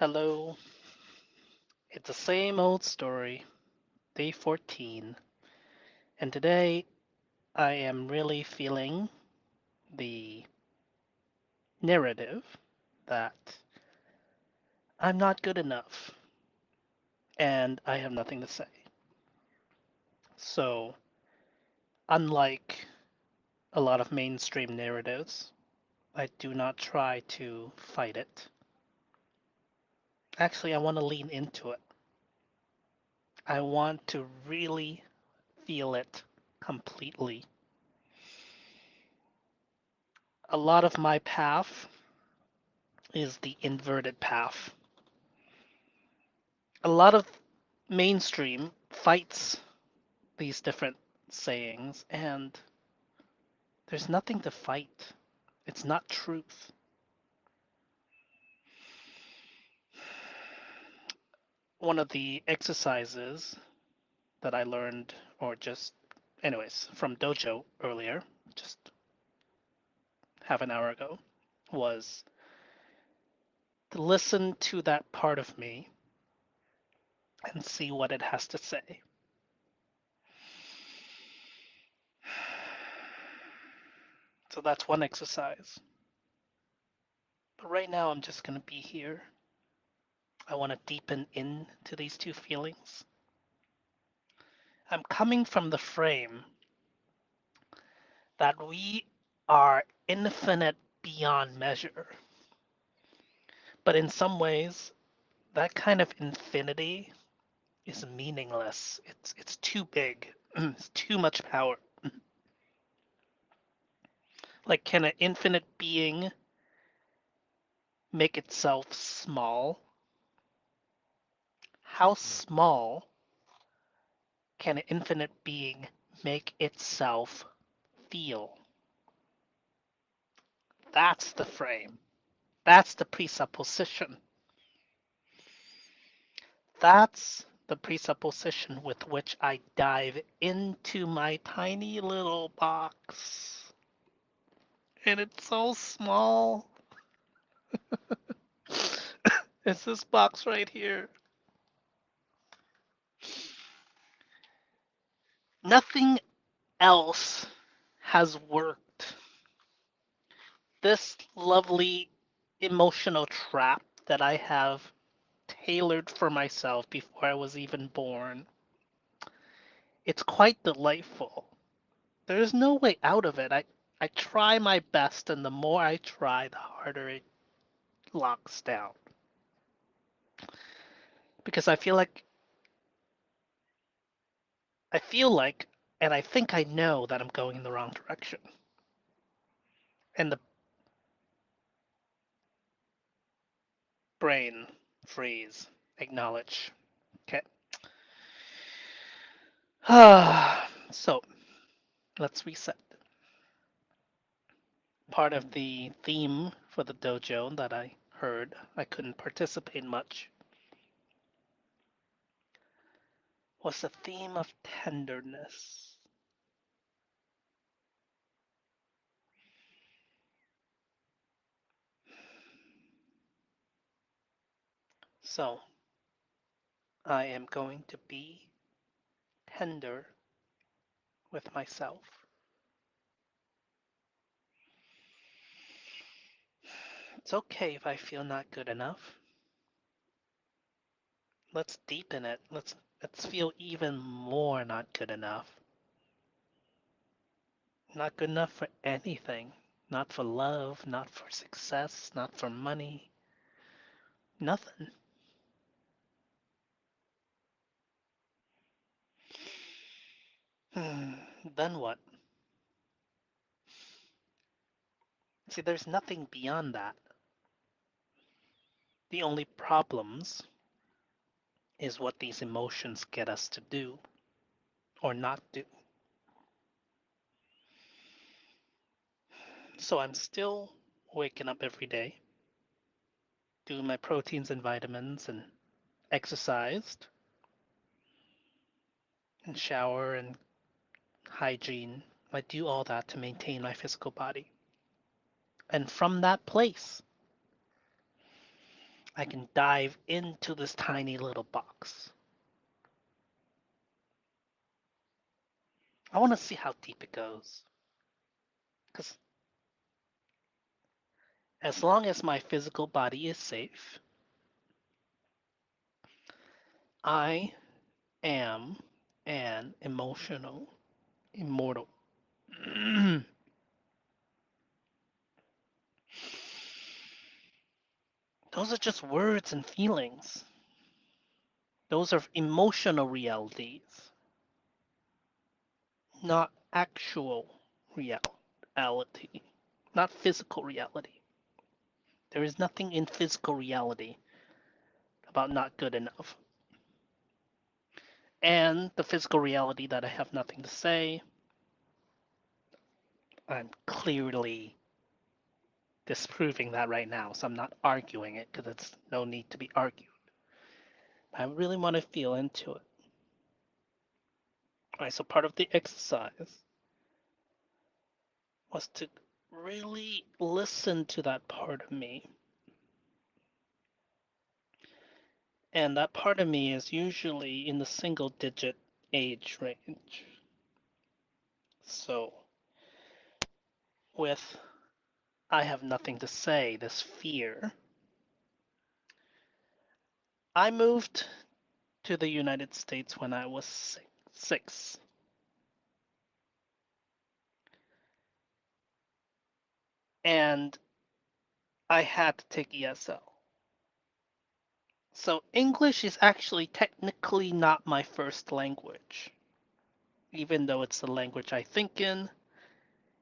Hello. It's the same old story, day 14. And today I am really feeling the narrative that I'm not good enough and I have nothing to say. So, unlike a lot of mainstream narratives, I do not try to fight it. Actually, I want to lean into it. I want to really feel it completely. A lot of my path is the inverted path. A lot of mainstream fights these different sayings, and there's nothing to fight. It's not truth. One of the exercises that I learned, or just, anyways, from Dojo earlier, just half an hour ago, was to listen to that part of me and see what it has to say. So that's one exercise. But right now, I'm just going to be here. I want to deepen into these two feelings. I'm coming from the frame that we are infinite beyond measure. But in some ways, that kind of infinity is meaningless. It's too big. It's too much power. Like, can an infinite being make itself small? How small can an infinite being make itself feel? That's the frame. That's the presupposition. That's the presupposition with which I dive into my tiny little box. And it's so small. It's this box right here. Nothing else has worked. This lovely emotional trap that I have tailored for myself before I was even born. It's quite delightful. There's no way out of it. I try my best, and the more I try, the harder it locks down. Because I feel like, and I think I know that I'm going in the wrong direction. And the brain freeze, acknowledge. Okay. So let's reset. Part of the theme for the dojo that I heard, I couldn't participate much, was the theme of tenderness. So I am going to be tender with myself. It's okay if I feel not good enough. Let's deepen it. Let's feel even more not good enough. Not good enough for anything. Not for love, not for success, not for money. Nothing. Hmm. Then what? See, there's nothing beyond that. The only problems is what these emotions get us to do or not do. So I'm still waking up every day, doing my proteins and vitamins and exercised and shower and hygiene. I do all that to maintain my physical body. And from that place, I can dive into this tiny little box. I want to see how deep it goes. Because as long as my physical body is safe, I am an emotional immortal. Those are just words and feelings. Those are emotional realities, not actual reality, not physical reality. There is nothing in physical reality about not good enough. And the physical reality that I have nothing to say, I'm clearly disproving that right now, so I'm not arguing it because it's no need to be argued. I really want to feel into it. All right, so part of the exercise was to really listen to that part of me. And that part of me is usually in the single digit age range. So, with I have nothing to say, this fear, I moved to the United States when I was six. And I had to take ESL. So English is actually technically not my first language. Even though it's the language I think in,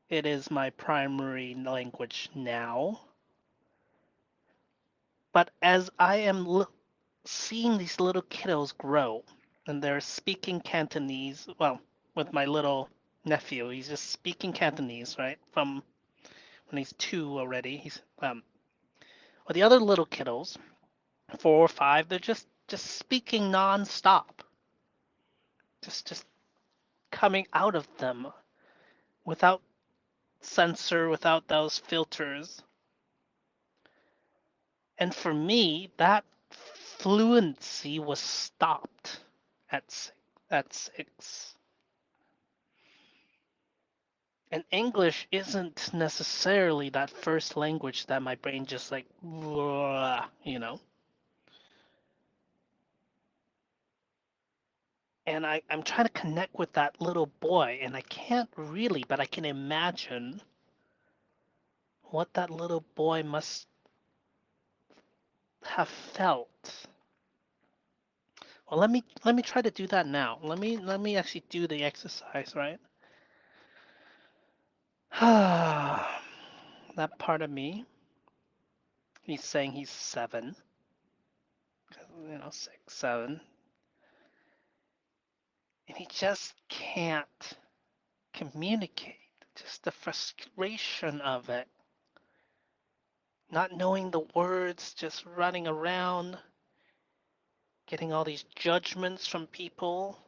it is my primary language now. But as I am seeing these little kiddos grow, and they're speaking Cantonese, well, with my little nephew, he's just speaking Cantonese, right? From when he's 2 already. He's Well, the other little kiddos, 4 or 5, they're just speaking nonstop, just coming out of them without censor, without those filters. And for me, that fluency was stopped at at 6. And English isn't necessarily that first language that my brain just like, you know. And I'm trying to connect with that little boy, and I can't really, but I can imagine what that little boy must have felt. Well, let me try to do that now. Let me actually do the exercise, right? That part of me, he's saying he's 7, 6, 7, and he just can't communicate. Just the frustration of it, not knowing the words, just running around, getting all these judgments from people.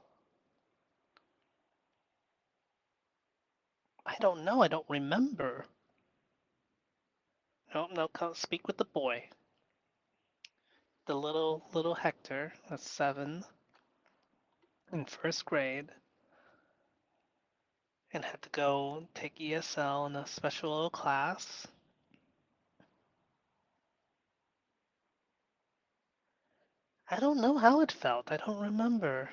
I don't know. I don't remember. No, no, speak with the boy. The little Hector, that's 7, in first grade, and had to go take ESL in a special little class. I don't know how it felt. I don't remember.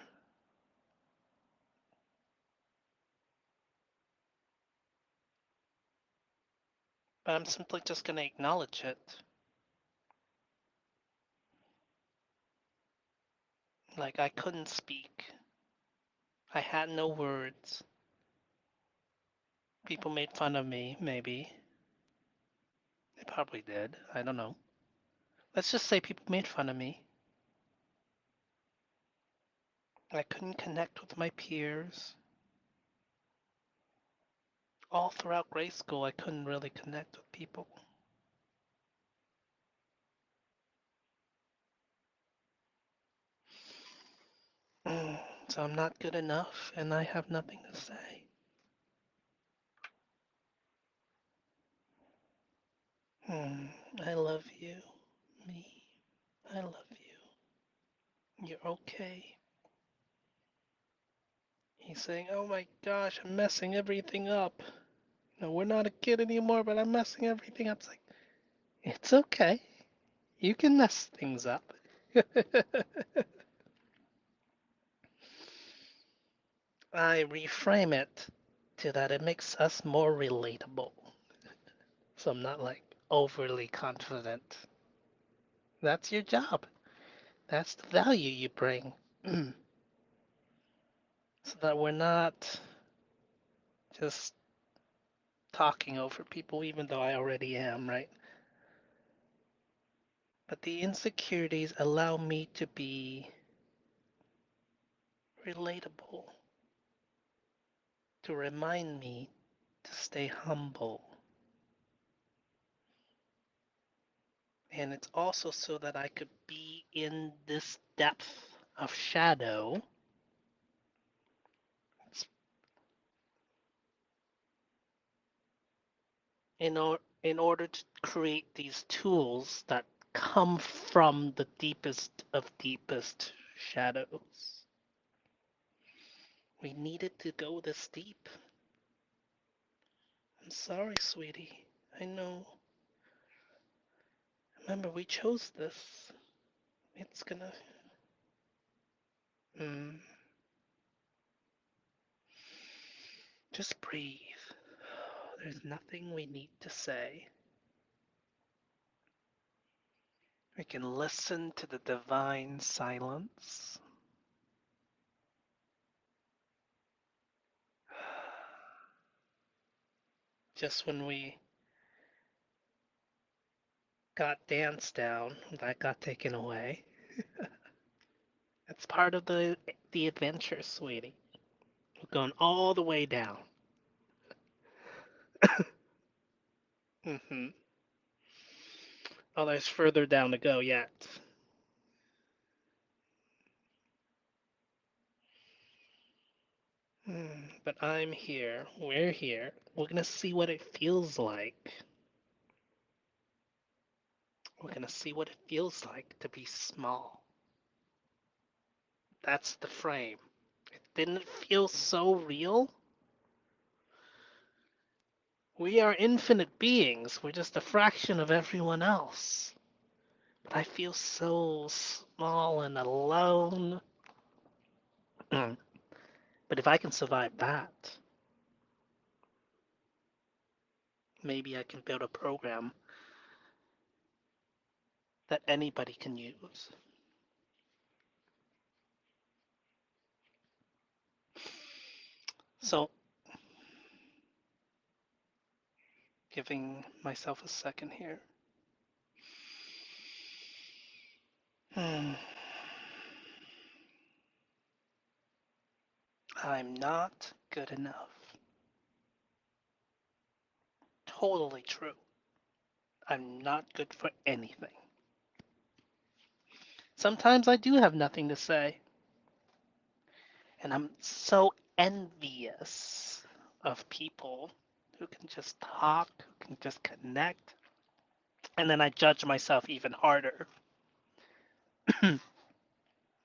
But I'm simply just gonna acknowledge it. Like I couldn't speak. I had no words. People made fun of me, maybe. They probably did. I don't know. Let's just say people made fun of me. I couldn't connect with my peers. All throughout grade school, I couldn't really connect with people. So I'm not good enough, and I have nothing to say. I love you, me. I love you. You're okay. He's saying, oh my gosh, I'm messing everything up. No, we're not a kid anymore, but I'm messing everything up. It's like, it's okay. You can mess things up. I reframe it to that it makes us more relatable. So I'm not like overly confident. That's your job. That's the value you bring. So that we're not just talking over people, even though I already am, right? But the insecurities allow me to be relatable, to remind me to stay humble. And it's also so that I could be in this depth of shadow in order to create these tools that come from the deepest of deepest shadows. We needed to go this deep. I'm sorry, sweetie. I know. Remember, we chose this. It's gonna. Mm, just breathe. There's nothing we need to say. We can listen to the divine silence. Just when we got dance down, that got taken away. It's part of the adventure, sweetie. We're going all the way down. Hmm. Oh, there's further down to go yet. But I'm here. We're here. We're gonna see what it feels like. We're gonna see what it feels like to be small. That's the frame. It didn't feel so real. We are infinite beings. We're just a fraction of everyone else. But I feel so small and alone. But if I can survive that, maybe I can build a program that anybody can use. So, giving myself a second here. I'm not good enough. Totally true. I'm not good for anything. Sometimes I do have nothing to say, and I'm so envious of people who can just talk, who can just connect, and then I judge myself even harder. And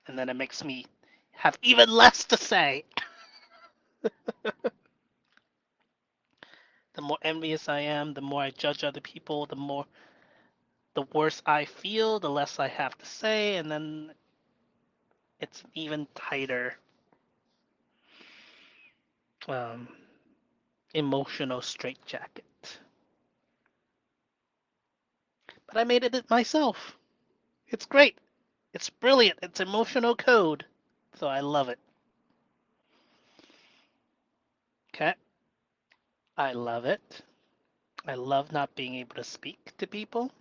then it makes me have even less to say. The more envious I am, the more I judge other people, the worse I feel, the less I have to say, and then it's an even tighter um, emotional straitjacket. But I made it myself. It's great. It's brilliant. It's emotional code. So I love it. Okay. I love it. I love not being able to speak to people,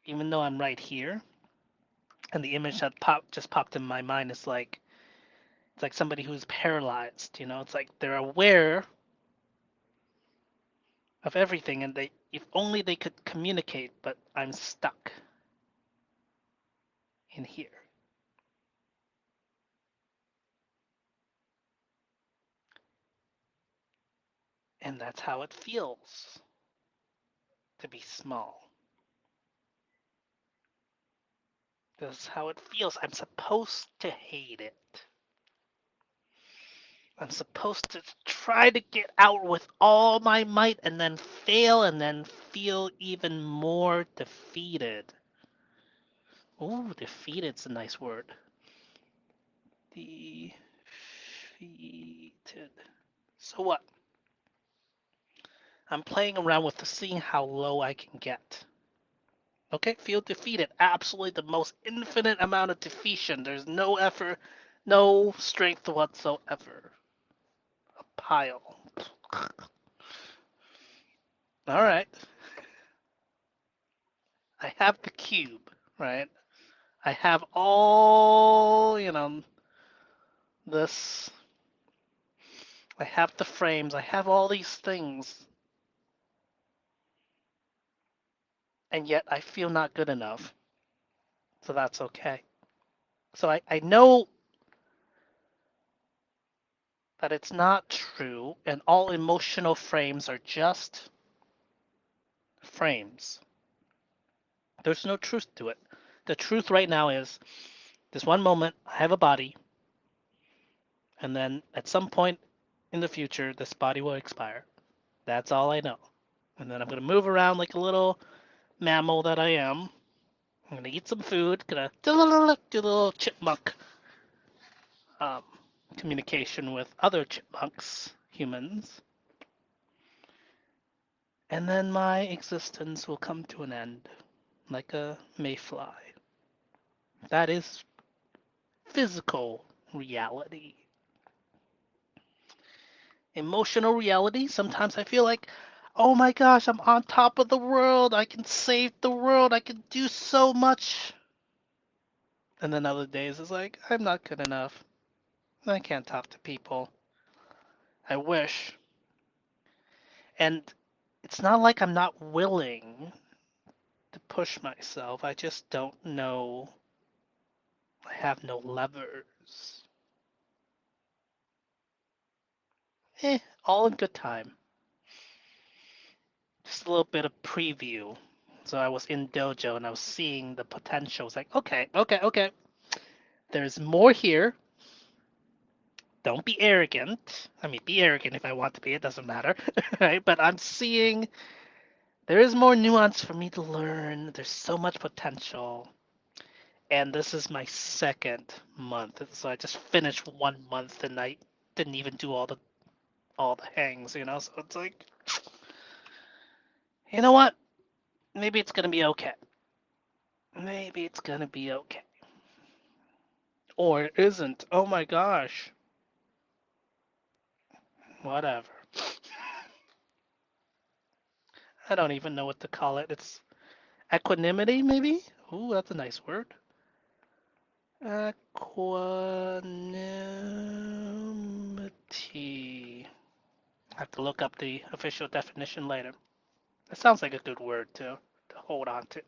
even though I'm right here. And the image that just popped in my mind is like it's like somebody who's paralyzed. It's like they're aware of everything, and they if only they could communicate, but I'm stuck in here. And that's how it feels to be small. This is how it feels. I'm supposed to hate it. I'm supposed to try to get out with all my might and then fail and then feel even more defeated. Ooh, defeated's a nice word. Defeated. So what? I'm playing around with seeing how low I can get. Okay, feel defeated. Absolutely the most infinite amount of defeation. There's no effort, no strength whatsoever. A pile. All right. I have the cube, right? I have all, this. I have the frames. I have all these things. And yet I feel not good enough. So that's okay. So I know that it's not true, and all emotional frames are just frames. There's no truth to it. The truth right now is this one moment, I have a body, and then at some point in the future, this body will expire. That's all I know. And then I'm going to move around like a little mammal that I am. I'm going to eat some food, going to do the little chipmunk um, communication with other chipmunks, humans. And then my existence will come to an end, like a mayfly. That is physical reality. Emotional reality, sometimes I feel like, oh my gosh, I'm on top of the world. I can save the world. I can do so much. And then other days it's like, I'm not good enough. I can't talk to people. I wish. And it's not like I'm not willing to push myself. I just don't know. I have no levers. All in good time. Just a little bit of preview. So I was in dojo and I was seeing the potential. It's like, okay, okay, okay. There's more here. Don't be arrogant. I mean, be arrogant if I want to be. It doesn't matter, right? But I'm seeing there is more nuance for me to learn. There's so much potential. And this is my second month. So I just finished 1 month and I didn't even do all the hangs. So it's like, you know what? Maybe it's gonna be okay. Maybe it's gonna be okay. Or it isn't. Oh my gosh. Whatever. I don't even know what to call it. It's equanimity, maybe? Ooh, that's a nice word. Equanimity. I have to look up the official definition later. That sounds like a good word to hold on to.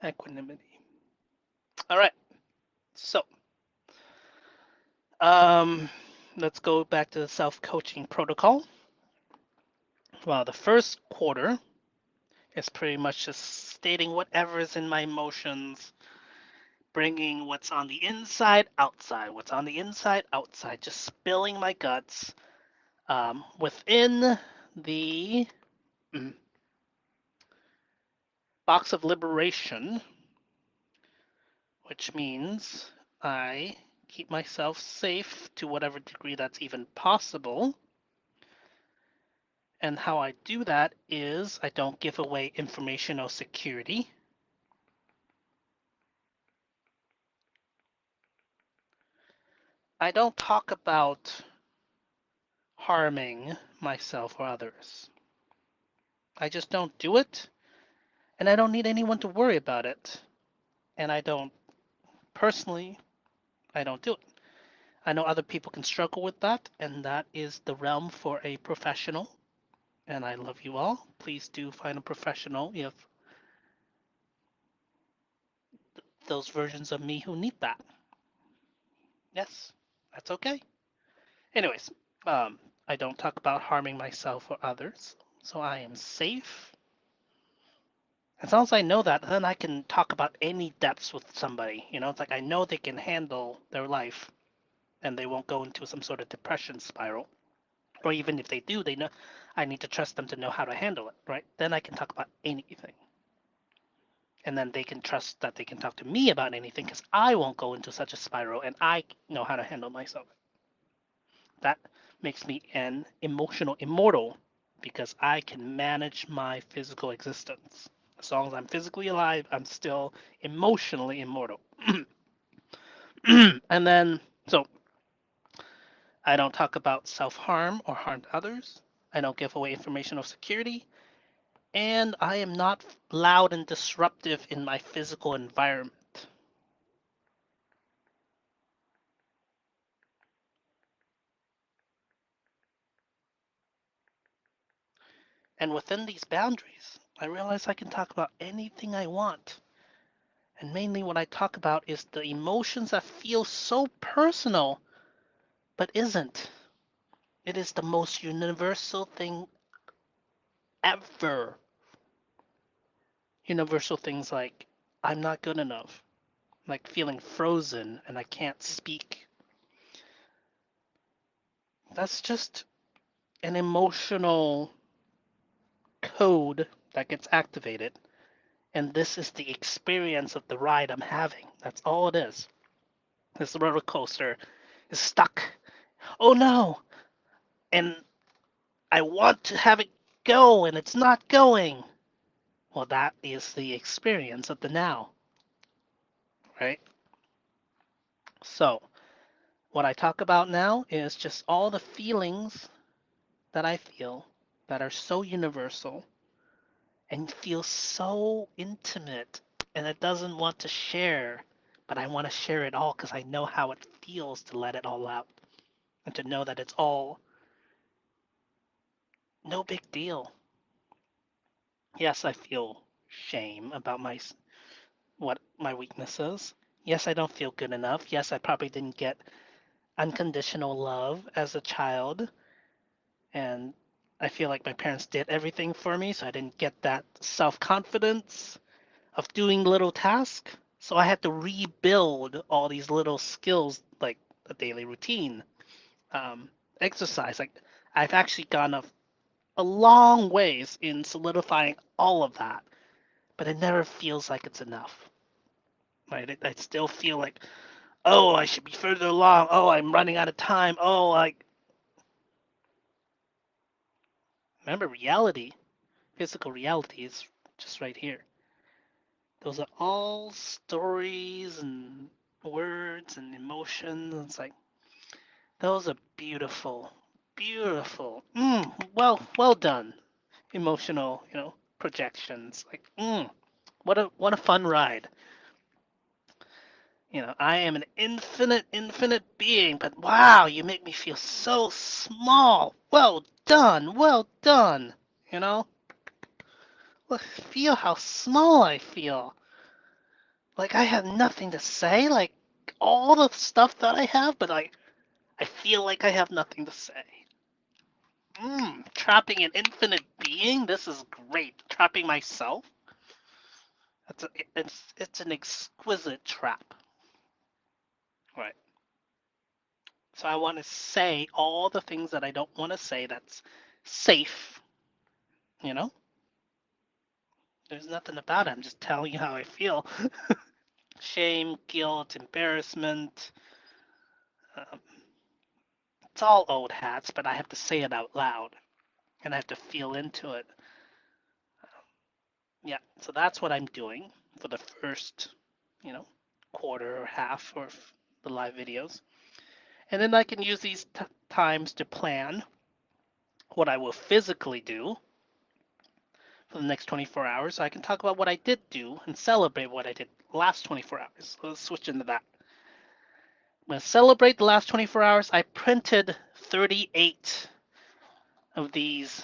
Equanimity. All right. So, um, let's go back to the self-coaching protocol. Well, the first quarter is pretty much just stating whatever is in my emotions, bringing what's on the inside outside, what's on the inside outside, just spilling my guts within the mm, box of liberation, which means I keep myself safe to whatever degree that's even possible. And how I do that is I don't give away informational security. I don't talk about harming myself or others. I just don't do it, and I don't need anyone to worry about it. And I don't, personally, I don't do it. I know other people can struggle with that, and that is the realm for a professional. And I love you all. Please do find a professional if those versions of me who need that. Yes, that's okay. Anyways, I don't talk about harming myself or others, so I am safe As long as I know that, then I can talk about any depths with somebody. It's like I know they can handle their life and they won't go into some sort of depression spiral. Or even if they do, they know I need to trust them to know how to handle it, right? Then I can talk about anything. And then they can trust that they can talk to me about anything because I won't go into such a spiral and I know how to handle myself. That makes me an emotional immortal because I can manage my physical existence. As long as I'm physically alive, I'm still emotionally immortal. And then, so I don't talk about self harm or harm to others. I don't give away information of security. And I am not loud and disruptive in my physical environment. And within these boundaries, I realize I can talk about anything I want. And mainly what I talk about is the emotions that feel so personal, but isn't. It is the most universal thing ever. Universal things like, I'm not good enough, like feeling frozen and I can't speak. That's just an emotional code that gets activated. And this is the experience of the ride I'm having. That's all it is. This roller coaster is stuck. Oh no! And I want to have it go and it's not going. Well, that is the experience of the now, right? So, what I talk about now is just all the feelings that I feel that are so universal and feel so intimate, and it doesn't want to share, but I want to share it all because I know how it feels to let it all out and to know that it's all no big deal. Yes, I feel shame about what my weakness is. Yes, I don't feel good enough. Yes, I probably didn't get unconditional love as a child, and I feel like my parents did everything for me, so I didn't get that self confidence of doing little tasks. So I had to rebuild all these little skills, like a daily routine, um, exercise. Like I've actually gone a long ways in solidifying all of that, but it never feels like it's enough. Right? I still feel like, oh, I should be further along. Oh, I'm running out of time. Oh, like remember reality, physical reality is just right here. Those are all stories and words and emotions. It's like those are beautiful, beautiful. Well done. Emotional, projections. Like, what a fun ride. I am an infinite being, but wow, you make me feel so small. Well done, well done. You know, Look, feel how small I feel. Like I have nothing to say. Like all the stuff that I have, but I feel like I have nothing to say. Trapping an infinite being. This is great. Trapping myself. It's an exquisite trap. Right. So I want to say all the things that I don't want to say. That's safe. You know. There's nothing about it. I'm just telling you how I feel. Shame, guilt, embarrassment. Um, it's all old hats, but I have to say it out loud and I have to feel into it. Yeah, so that's what I'm doing for the first, you know, quarter or half of the live videos. And then I can use these times to plan what I will physically do for the next 24 hours. I can talk about what I did do and celebrate what I did last 24 hours. So let's switch into that. I'm going to celebrate the last 24 hours. I printed 38 of these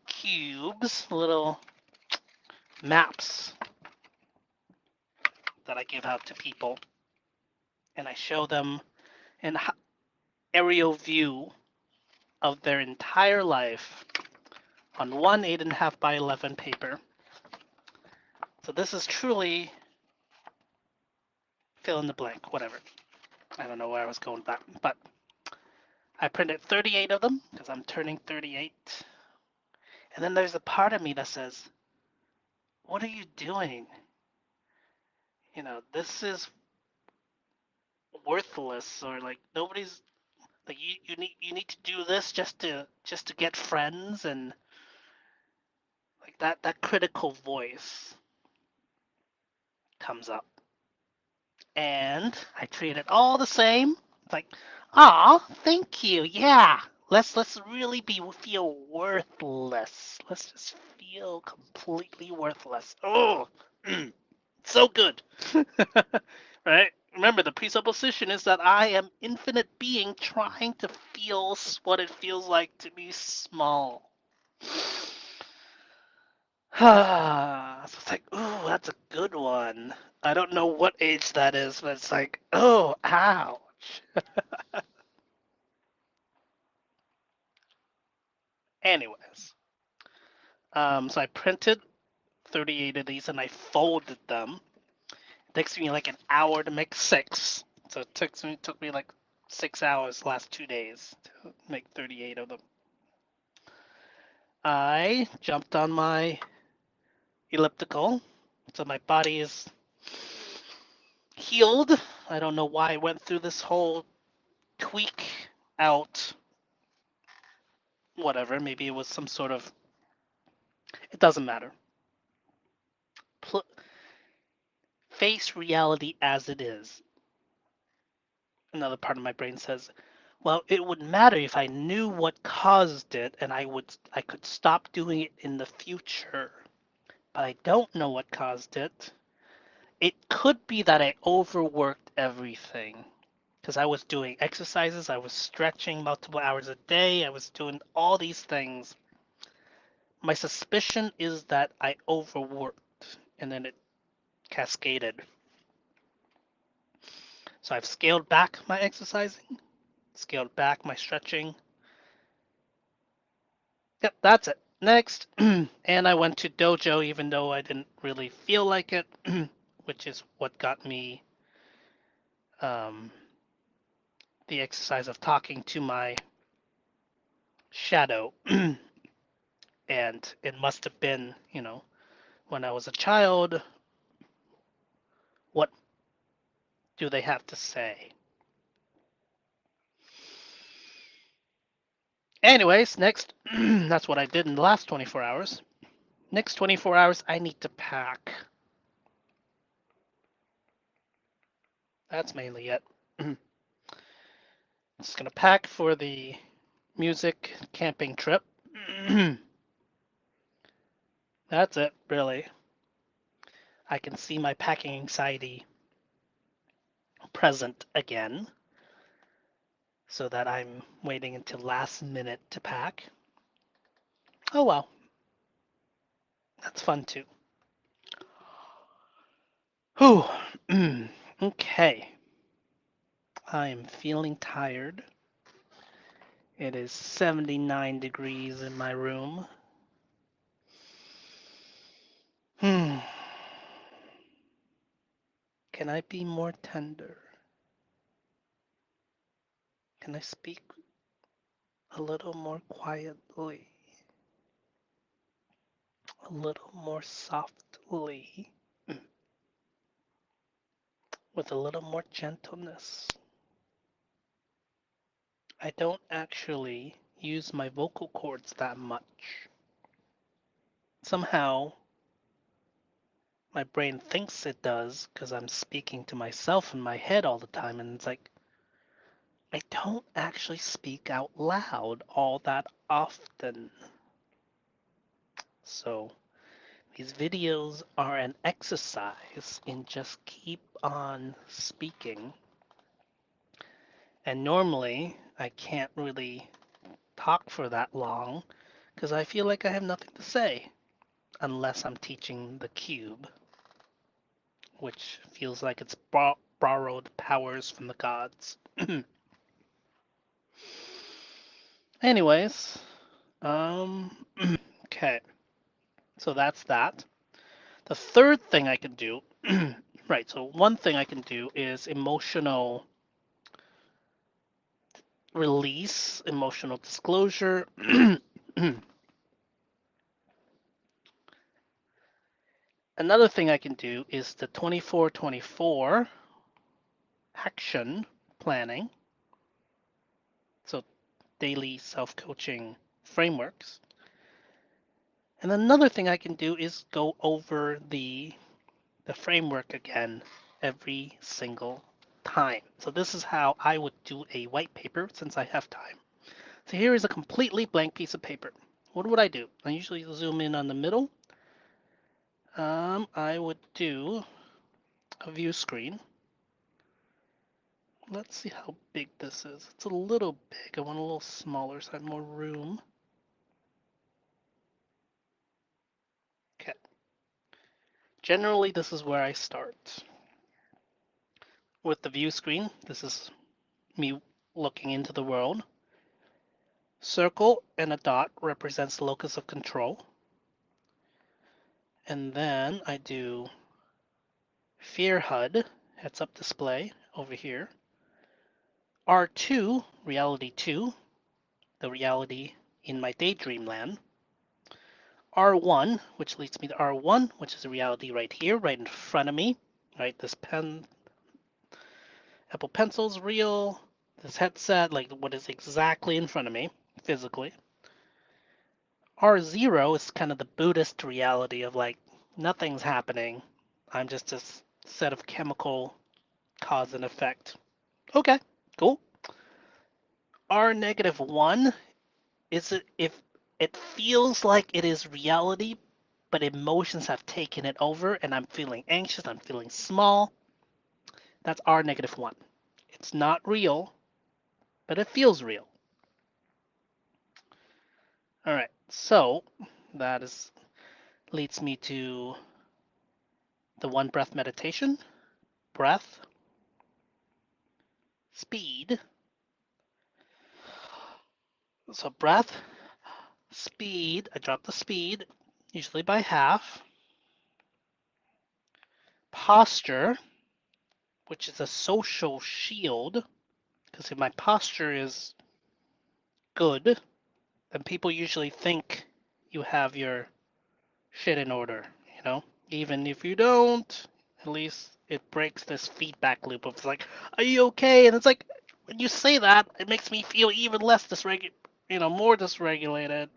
cubes, little maps that I give out to people, and I show them an aerial view of their entire life on one 8.5 by 11 paper. So this is truly fill in the blank, whatever. I don't know where I was going with that, but I printed 38 of them because I'm turning 38. And then there's a part of me that says, what are you doing? This is worthless, or like nobody's like you need to do this just to get friends, and like that critical voice comes up. And I treat it all the same. It's like, ah, thank you. Yeah. Let's really feel worthless. Let's just feel completely worthless. Oh, so good. Right? Remember, the presupposition is that I am infinite being trying to feel what it feels like to be small. So it's like, ooh, that's a good one. I don't know what age that is, but it's like, oh, ouch. Anyways, so I printed 38 of these and I folded them. It takes me like an hour to make six. So it took me like 6 hours the last 2 days to make 38 of them. I jumped on my elliptical, so my body is healed. I don't know why I went through this whole tweak out whatever. Maybe it was some sort of. It doesn't matter. Face reality as it is. Another part of my brain says, well, it would matter if I knew what caused it and I could stop doing it in the future. But I don't know what caused it. It could be that I overworked everything because I was doing exercises, I was stretching multiple hours a day, I was doing all these things. My suspicion is that I overworked and then it cascaded. So I've scaled back my exercising, scaled back my stretching. Yep, that's it. Next. And I went to dojo even though I didn't really feel like it, which is what got me um, the exercise of talking to my shadow. And it must have been, when I was a child, what do they have to say? Anyways, next, that's what I did in the last 24 hours. Next 24 hours, I need to pack. That's mainly it. Just gonna pack for the music camping trip. That's it, really. I can see my packing anxiety present again, so that I'm waiting until last minute to pack. Oh well, that's fun too. Whew. Okay. I am feeling tired. It is 79 degrees in my room. Hmm. Can I be more tender? Can I speak a little more quietly? A little more softly? With a little more gentleness? I don't actually use my vocal cords that much. Somehow, my brain thinks it does because I'm speaking to myself in my head all the time, and it's like, I don't actually speak out loud all that often. So, these videos are an exercise in just keep on speaking. And normally, I can't really talk for that long because I feel like I have nothing to say unless I'm teaching the cube, which feels like it's borrowed powers from the gods. Anyways, okay, so that's that. The third thing I can do, right, so one thing I can do is emotional release, emotional disclosure. Another thing I can do is the 24-24 action planning, so daily self-coaching frameworks. And another thing I can do is go over the framework again every single time. So this is how I would do a white paper since I have time. So here is a completely blank piece of paper. What would I do? I usually zoom in on the middle. I would do a view screen. Let's see how big this is. It's a little big. I want a little smaller so I have more room. Okay. Generally, this is where I start. With the view screen, this is me looking into the world. Circle and a dot represents the locus of control. And then I do fear HUD, heads up display over here. R2, reality 2, the reality in my daydream land. R1, which leads me to R1, which is a reality right here, right in front of me. Right, this pen, Apple Pencil's real. This headset, like what is exactly in front of me, physically. R0 is kind of the Buddhist reality of like nothing's happening. I'm just a set of chemical cause and effect. Okay, cool. R negative 1 is it if it feels like it is reality, but emotions have taken it over and I'm feeling anxious, I'm feeling small. That's R negative 1. It's not real, but it feels real. All right, so that is leads me to the one breath meditation. Breath, speed. So breath, speed. I drop the speed, usually by half. Posture, which is a social shield, because if my posture is good, then people usually think you have your shit in order, you know? Even if you don't, at least it breaks this feedback loop of like, are you okay? And it's like, when you say that, it makes me feel even less more dysregulated.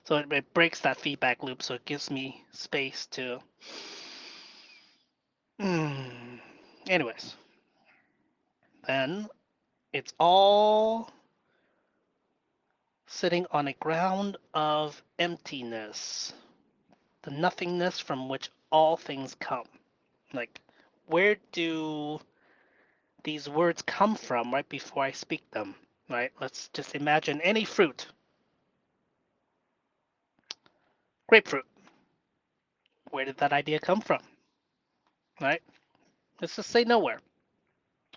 So it breaks that feedback loop, so it gives me space to. Anyways, then it's all sitting on a ground of emptiness, the nothingness from which all things come. Like, where do these words come from right before I speak them? Right? Let's just imagine any fruit. Grapefruit. Where did that idea come from? Right? Let's just say nowhere.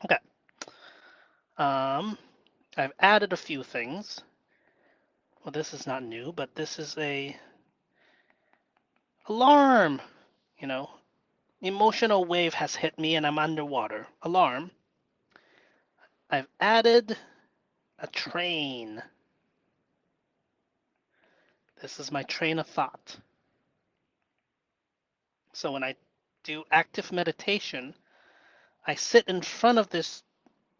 Okay. Um, I've added a few things. Well, this is not new, but this is a alarm. You know, emotional wave has hit me and I'm underwater. Alarm. I've added a train. This is my train of thought. So when I do active meditation, I sit in front of this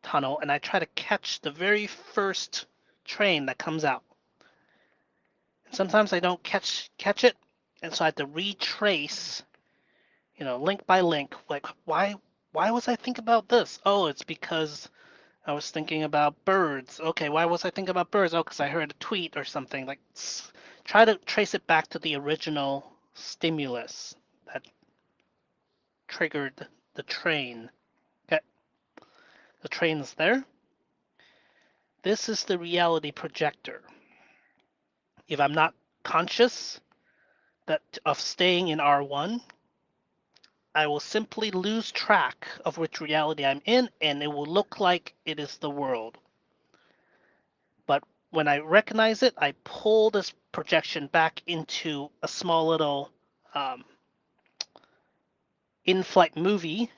tunnel and I try to catch the very first train that comes out. And sometimes I don't catch it, and so I have to retrace, link by link. Like why was I thinking about this? Oh, it's because I was thinking about birds. Okay, why was I thinking about birds? Oh, because I heard a tweet or something. Like try to trace it back to the original stimulus that triggered the train. Okay, the train's there. This is the reality projector. If I'm not conscious of staying in R1, I will simply lose track of which reality I'm in, and it will look like it is the world. But when I recognize it, I pull this projection back into a small little um, in-flight movie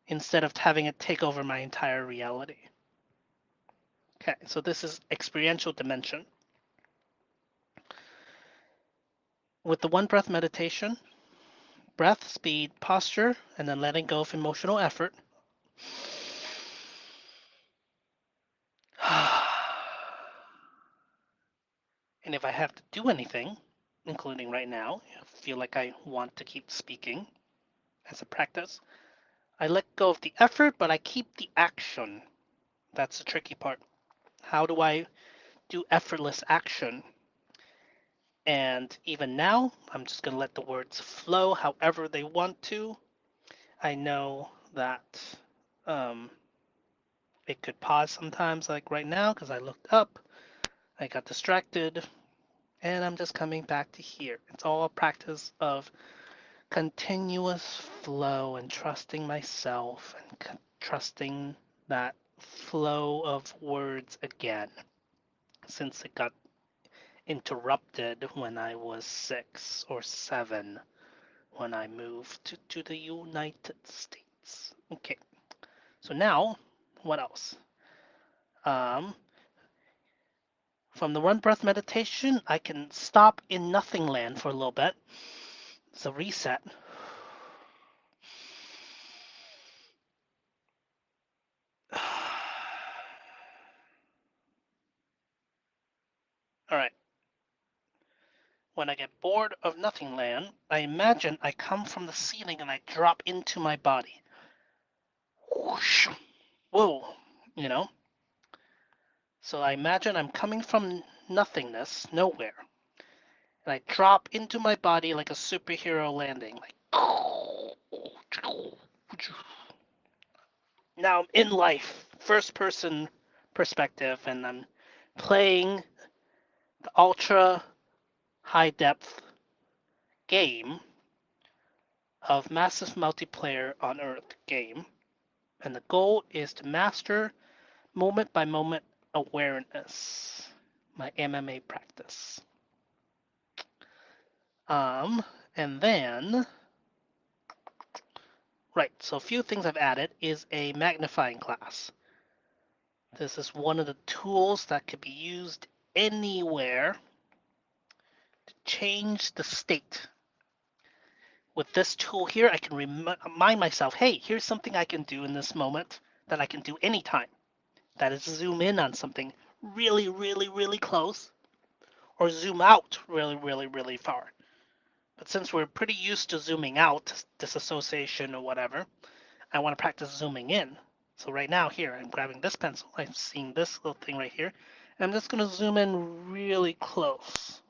instead of having it take over my entire reality. Okay, so this is experiential dimension. With the one breath meditation, breath, speed, posture, and then letting go of emotional effort. And if I have to do anything, including right now, I feel like I want to keep speaking as a practice, I let go of the effort, but I keep the action. That's the tricky part. How do I do effortless action? And even now, I'm just going to let the words flow however they want to. I know that um, it could pause sometimes, like right now, because I looked up, I got distracted, and I'm just coming back to here. It's all a practice of continuous flow and trusting myself and trusting that flow of words again, since it got interrupted when I was 6 or 7 when I moved to the United States. Okay, so now, what else? Um, from the one breath meditation, I can stop in nothing land for a little bit. It's a reset. All right. When I get bored of nothing land, I imagine I come from the ceiling and I drop into my body. Whoosh. Whoa, you know? So I imagine I'm coming from nothingness, nowhere, and I drop into my body like a superhero landing. Like, now I'm in life, first person perspective, and I'm playing the ultra high depth game of massive multiplayer on Earth game. And the goal is to master moment by moment awareness, my MMA practice. And then, right, so a few things I've added is a magnifying glass. This is one of the tools that can be used anywhere to change the state. With this tool here, I can remind myself, hey, here's something I can do in this moment that I can do anytime. That is zoom in on something really, really, really close, or zoom out really, really, really far. But since we're pretty used to zooming out, disassociation or whatever, I want to practice zooming in. So right now here, I'm grabbing this pencil, I'm seeing this little thing right here, and I'm just going to zoom in really close.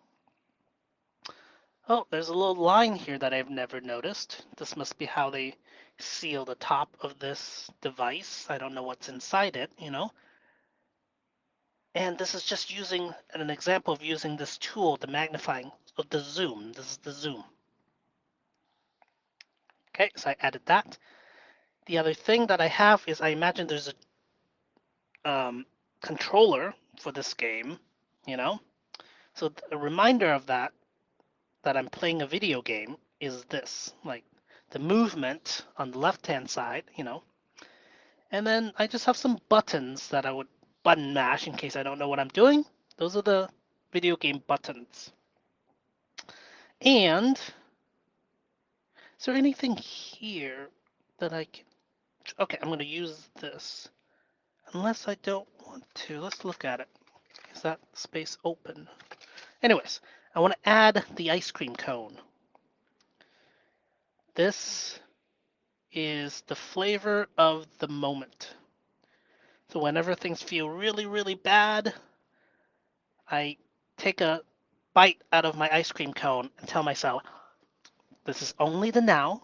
Oh, there's a little line here that I've never noticed. This must be how they seal the top of this device. I don't know what's inside it, you know. And this is just using an example of using this tool, the magnifying of the zoom. This is the zoom. Okay, so I added that. The other thing that I have is I imagine there's a controller for this game, you know. So a reminder of that I'm playing a video game is this, like the movement on the left-hand side, you know. And then I just have some buttons that I would button mash in case I don't know what I'm doing. Those are the video game buttons. And is there anything here that I can... Okay, I'm going to use this. Unless I don't want to. Let's look at it. Is that space open? Anyways, I want to add the ice cream cone. This is the flavor of the moment. So whenever things feel really, really bad, I take a bite out of my ice cream cone and tell myself, this is only the now.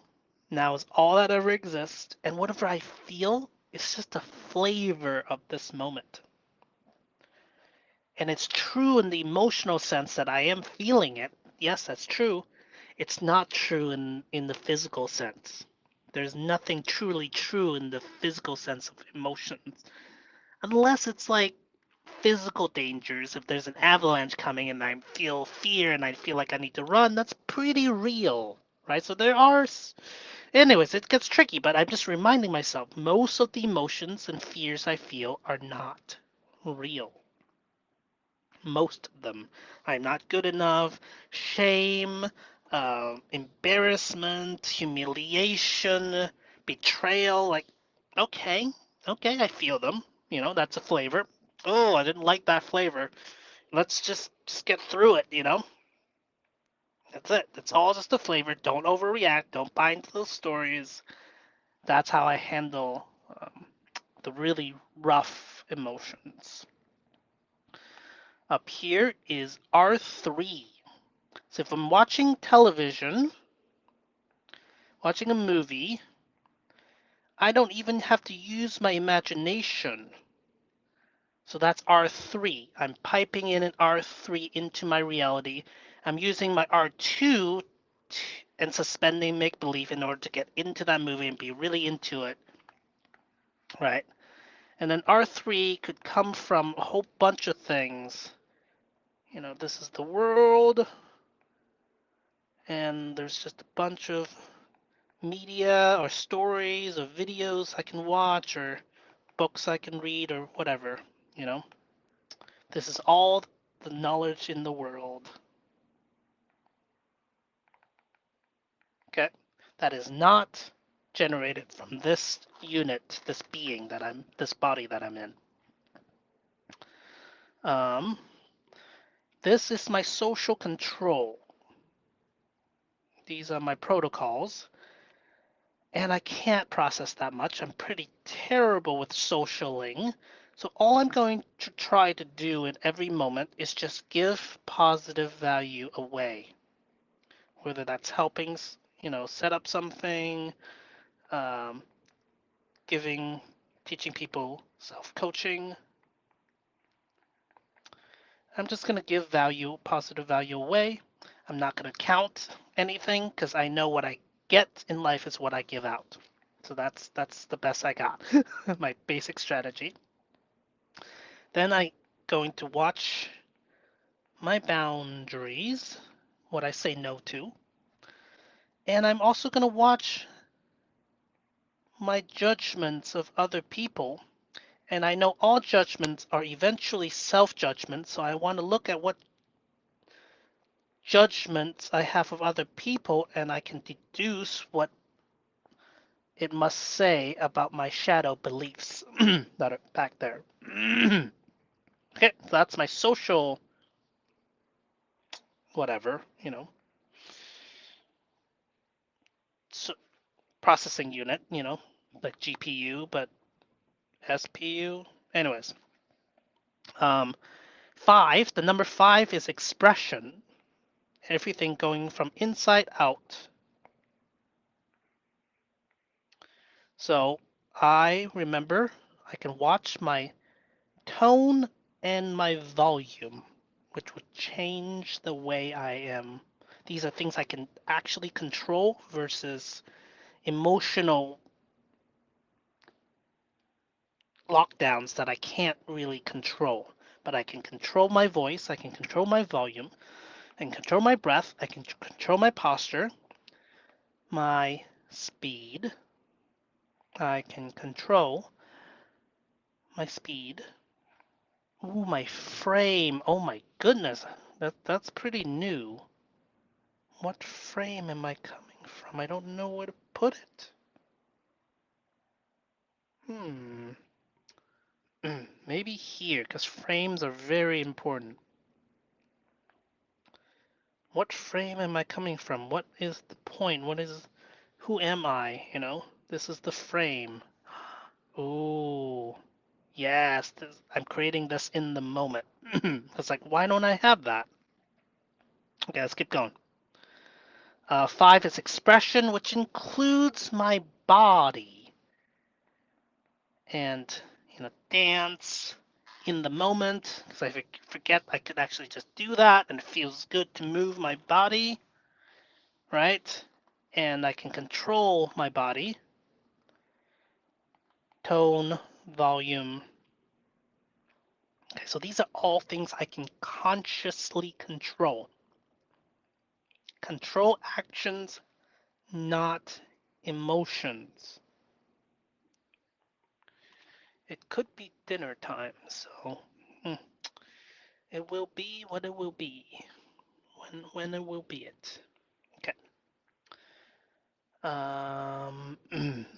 Now is all that ever exists. And whatever I feel is just a flavor of this moment. And it's true in the emotional sense that I am feeling it. Yes, that's true. It's not true in the physical sense. There's nothing truly true in the physical sense of emotions. Unless it's like physical dangers. If there's an avalanche coming and I feel fear and I feel like I need to run, that's pretty real. right? So there are, anyways, it gets tricky, but I'm just reminding myself most of the emotions and fears I feel are not real. Most of them. I'm not good enough, shame, embarrassment, humiliation, betrayal. Like, okay, okay, I feel them. That's a flavor. Oh, I didn't like that flavor. Let's just get through it. That's it. That's all just a flavor. Don't overreact. Don't buy into those stories. That's how I handle the really rough emotions. Up here is R3. So if I'm watching television, watching a movie, I don't even have to use my imagination. So that's R3. I'm piping in an R3 into my reality. I'm using my R2 and suspending make believe in order to get into that movie and be really into it, right? And then R3 could come from a whole bunch of things. This is the world, and there's just a bunch of media or stories or videos I can watch or books I can read or whatever, you know. This is all the knowledge in the world. Okay? That is not generated from this unit, this being this body that I'm in. Um, this is my social control. These are my protocols. And I can't process that much. I'm pretty terrible with socialing. So all I'm going to try to do in every moment is just give positive value away. Whether that's helping, set up something, um, giving, teaching people self-coaching. I'm just going to give value, positive value away. I'm not going to count anything because I know what I get in life is what I give out. So that's the best I got. My basic strategy. Then I going to watch my boundaries, what I say no to. And I'm also going to watch my judgments of other people. And I know all judgments are eventually self-judgments, so I want to look at what judgments I have of other people and I can deduce what it must say about my shadow beliefs that are back there. Okay, so that's my social whatever, so processing unit, like GPU, but SPU. Anyways, um, the number five is expression. Everything going from inside out. So I remember I can watch my tone and my volume, which would change the way I am. These are things I can actually control versus emotional lockdowns that I can't really control. But I can control my voice, I can control my volume, I can control my breath, I can control my posture, my speed, I can control my speed. Ooh, my frame. Oh my goodness. That's pretty new. What frame am I coming from? I don't know where to put it. Hmm. Maybe here, because frames are very important. What frame am I coming from? What is the point? Who am I? This is the frame. Oh, yes, I'm creating this in the moment. It's like, why don't I have that? Okay, let's keep going. Five is expression, which includes my body. And, dance in the moment, because I forget I could actually just do that, and it feels good to move my body, right? And I can control my body, tone, volume. Okay, so these are all things I can consciously control. Control actions not emotions. It could be dinner time, so it will be what it will be. When it will be it. Okay.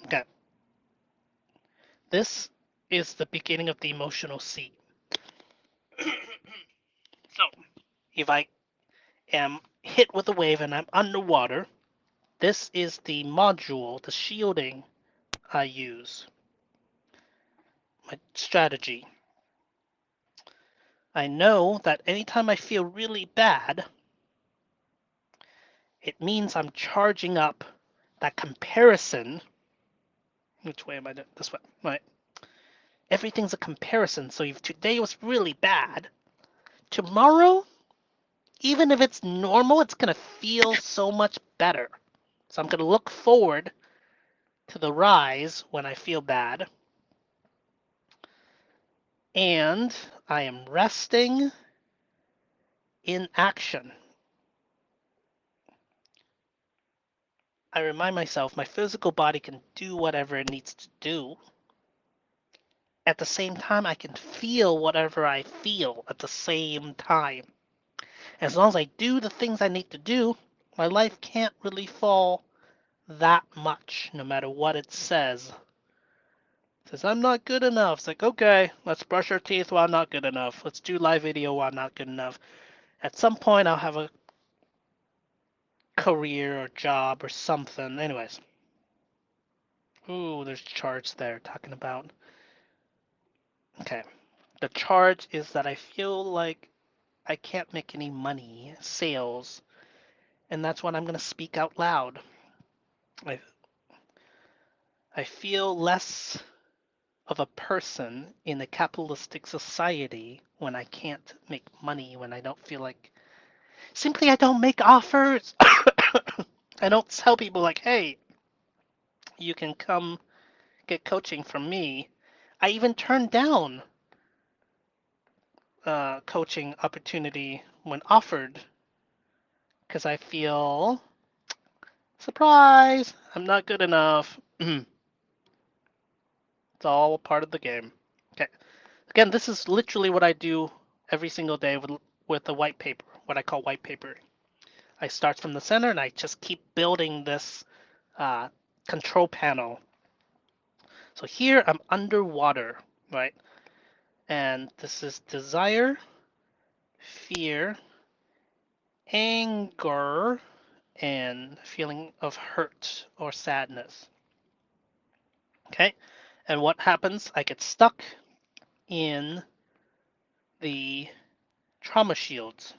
Okay. This is the beginning of the emotional C. So, if I am hit with a wave and I'm underwater, this is the module, the shielding I use. My strategy. I know that anytime I feel really bad, it means I'm charging up that comparison. Which way am I doing? This way. Right. Everything's a comparison. So if today was really bad, tomorrow, even if it's normal, it's going to feel so much better. So I'm going to look forward to the rise when I feel bad. And I am resting in action. I remind myself my physical body can do whatever it needs to do. At the same time, I can feel whatever I feel at the same time. As long as I do the things I need to do, my life can't really fall that much, no matter what it says. It says, I'm not good enough. It's like, okay, let's brush our teeth while I'm not good enough. Let's do live video while I'm not good enough. At some point, I'll have a career or job or something. Anyways. Ooh, there's charge there talking about. Okay. The charge is that I feel like I can't make any money, sales, and that's when I'm going to speak out loud. I, I feel less of a person in a capitalistic society when I can't make money, when I don't feel like. Simply, I don't make offers. I don't tell people, like, hey, you can come get coaching from me. I even turn down coaching opportunity when offered because I feel surprise, I'm not good enough. It's all part of the game. Okay. Again, this is literally what I do every single day with the white paper, what I call white paper. I start from the center and I just keep building this uh, control panel. So here I'm underwater, right? And this is desire, fear, anger, and feeling of hurt or sadness. Okay? And what happens? I get stuck in the trauma shields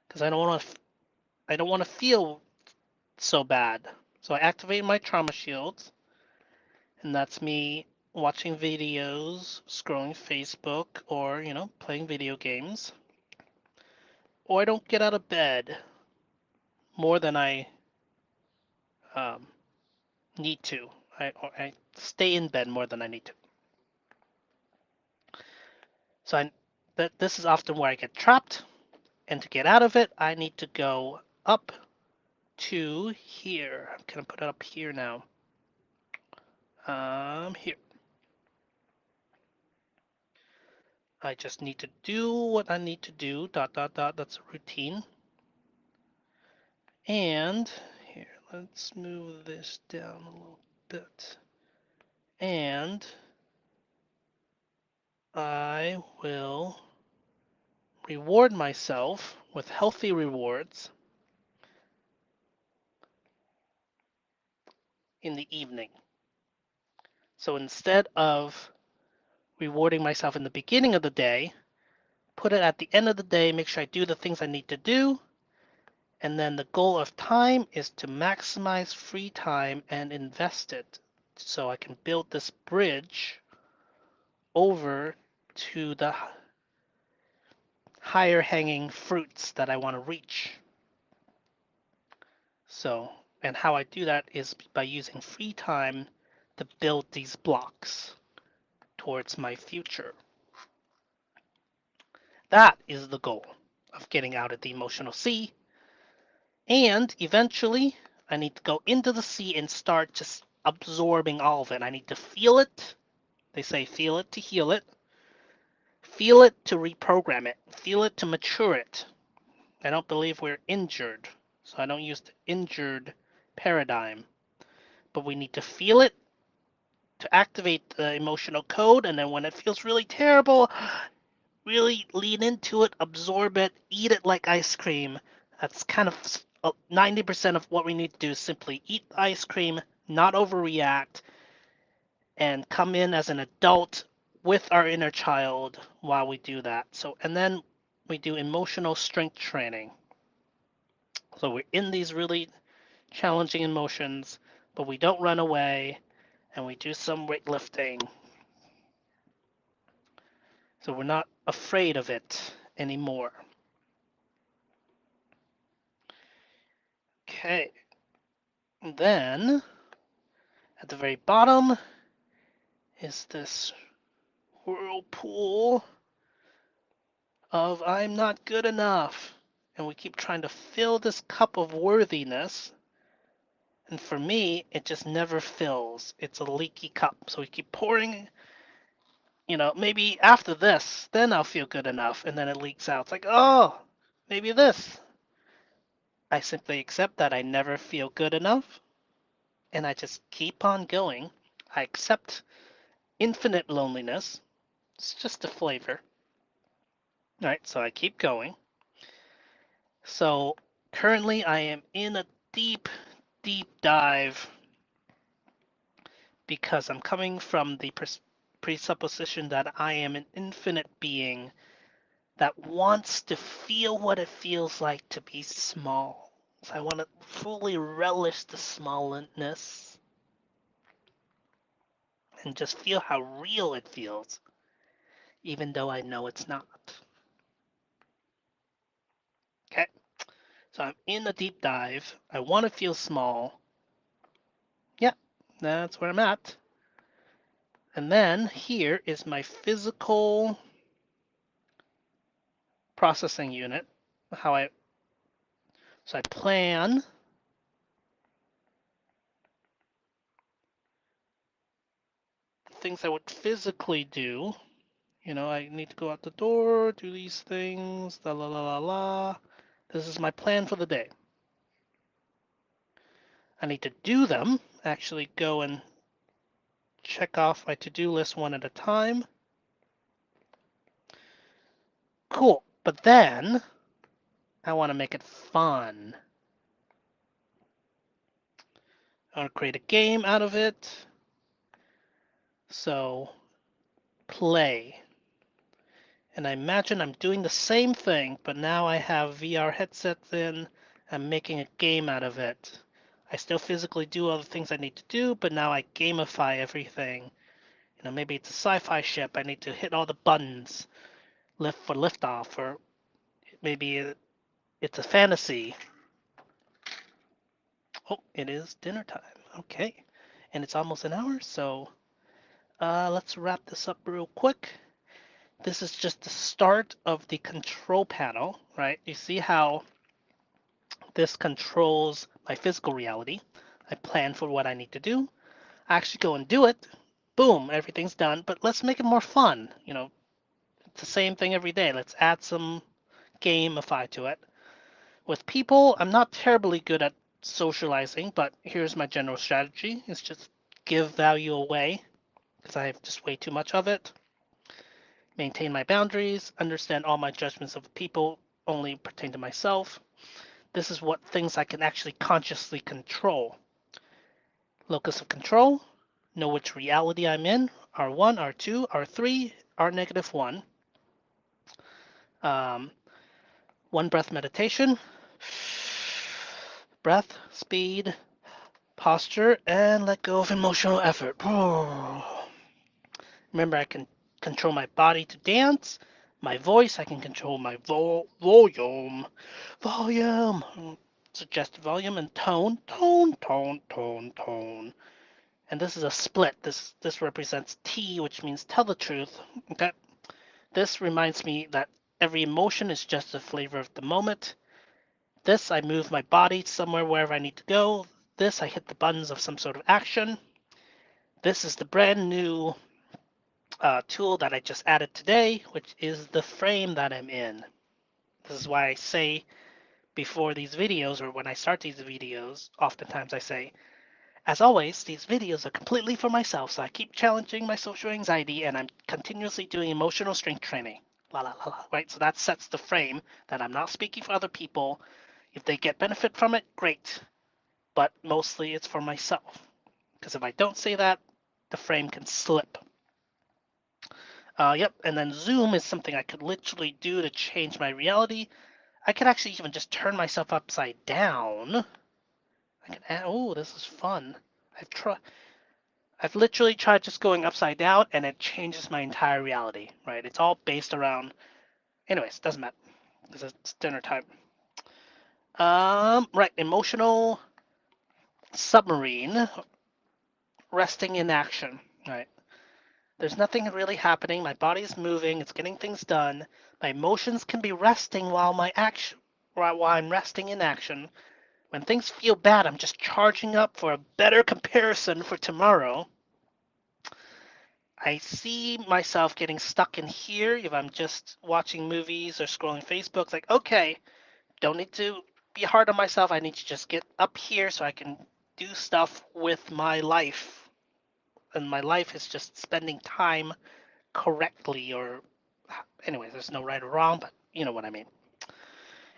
because I don't want to feel so bad. So I activate my trauma shields, and that's me watching videos, scrolling Facebook, or playing video games. Or I don't get out of bed more than I um, need to. I stay in bed more than I need to. So this is often where I get trapped, and to get out of it, I need to go up to here. I'm gonna put it up here now. Here. I just need to do what I need to do. Dot dot dot. That's a routine. And here, let's move this down a little bit. And I will reward myself with healthy rewards in the evening. So instead of rewarding myself in the beginning of the day, put it at the end of the day, make sure I do the things I need to do. And then the goal of time is to maximize free time and invest it so I can build this bridge over to the higher hanging fruits that I want to reach. So, and how I do that is by using free time to build these blocks towards my future. That is the goal of getting out of the emotional sea. And eventually, I need to go into the sea and start just absorbing all of it. I need to feel it. They say feel it to heal it. Feel it to reprogram it. Feel it to mature it. I don't believe we're injured, so I don't use the injured paradigm. But we need to feel it to activate the emotional code, and then when it feels really terrible, really lean into it, absorb it, eat it like ice cream. That's kind of 90% of what we need to do is simply eat the ice cream, not overreact, and come in as an adult with our inner child while we do that. So, and then we do emotional strength training. So we're in these really challenging emotions, but we don't run away, and we do some weightlifting. So we're not afraid of it anymore. Okay. And then at the very bottom is this whirlpool of I'm not good enough. And we keep trying to fill this cup of worthiness. And for me, it just never fills. It's a leaky cup. So we keep pouring, maybe after this, then I'll feel good enough. And then it leaks out. It's like, oh, maybe this. I simply accept that I never feel good enough. And I just keep on going. I accept infinite loneliness. It's just a flavor. All right, so I keep going. So currently I am in a deep, deep dive because I'm coming from the presupposition that I am an infinite being that wants to feel what it feels like to be small. So I want to fully relish the smallness and just feel how real it feels, even though I know it's not. Okay, so I'm in a deep dive. I want to feel small. Yeah, that's where I'm at. And then here is my physical processing unit. How I So I plan things I would physically do. I need to go out the door, do these things, la la la la la. This is my plan for the day. I need to do them, actually go and check off my to-do list one at a time. Cool. But then I want to make it fun. I want to create a game out of it. So play. And I imagine I'm doing the same thing, but now I have VR headsets in. I'm making a game out of it. I still physically do all the things I need to do, but now I gamify everything. Maybe it's a sci-fi ship. I need to hit all the buttons, lift for liftoff, or maybe it's a fantasy. Oh, it is dinner time. Okay, and it's almost an hour, so let's wrap this up real quick. This is just the start of the control panel, right? You see how this controls my physical reality. I plan for what I need to do. I actually go and do it. Boom, everything's done. But let's make it more fun. It's the same thing every day. Let's add some gamify to it. With people, I'm not terribly good at socializing, but here's my general strategy. It's just give value away because I have just way too much of it. Maintain my boundaries, understand all my judgments of people only pertain to myself. This is what things I can actually consciously control. Locus of control, know which reality I'm in, R1, R2, R3, R negative 1. Um, one breath meditation, breath, speed, posture, and let go of emotional effort. Remember, I can control my body to dance, my voice, I can control my volume, suggested volume, and tone. And this is a split. This represents T, which means tell the truth. Okay. This reminds me that every emotion is just a flavor of the moment. This, I move my body somewhere wherever I need to go. this, I hit the buttons of some sort of action. This is the brand new tool that I just added today, which is the frame that I'm in. This is why I say before these videos, or when I start these videos, oftentimes I say, as always, these videos are completely for myself, so I keep challenging my social anxiety and I'm continuously doing emotional strength training. La la la la, right? So that sets the frame that I'm not speaking for other people. If they get benefit from it, great. But mostly it's for myself. Because if I don't say that, the frame can slip. Yep, and then zoom is something I could literally do to change my reality. I could actually even just turn myself upside down. I can add, oh, this is fun. I've literally tried just going upside down and it changes my entire reality, right? It's all based around, anyways, doesn't matter because it's dinner time. Right, emotional submarine, resting in action, right? There's nothing really happening. My body's moving. It's getting things done. My emotions can be resting while I'm resting in action. When things feel bad, I'm just charging up for a better comparison for tomorrow. I see myself getting stuck in here if I'm just watching movies or scrolling Facebook. It's like, okay, don't need to be hard on myself. I need to just get up here so I can do stuff with my life. And my life is just spending time correctly, or anyways, there's no right or wrong, but you know what I mean.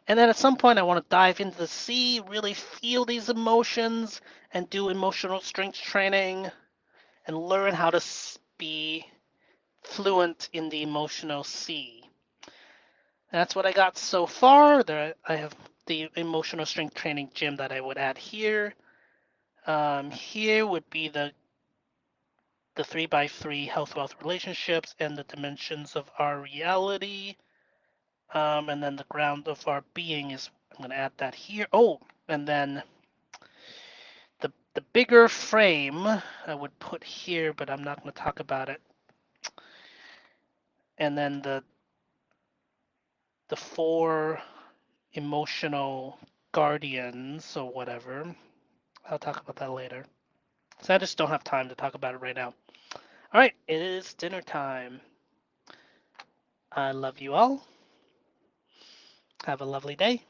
And then at some point, I want to dive into the sea, really feel these emotions, and do emotional strength training and learn how to be fluent in the emotional sea. That's what I got so far. There, I have the emotional strength training gym that I would add here. Here would be the 3x3 health, wealth, relationships, and the dimensions of our reality. And then the ground of our being is, I'm going to add that here. Oh, and then the bigger frame I would put here, but I'm not going to talk about it. And then the four emotional guardians or whatever. I'll talk about that later. So I just don't have time to talk about it right now. All right, it is dinner time. I love you all. Have a lovely day.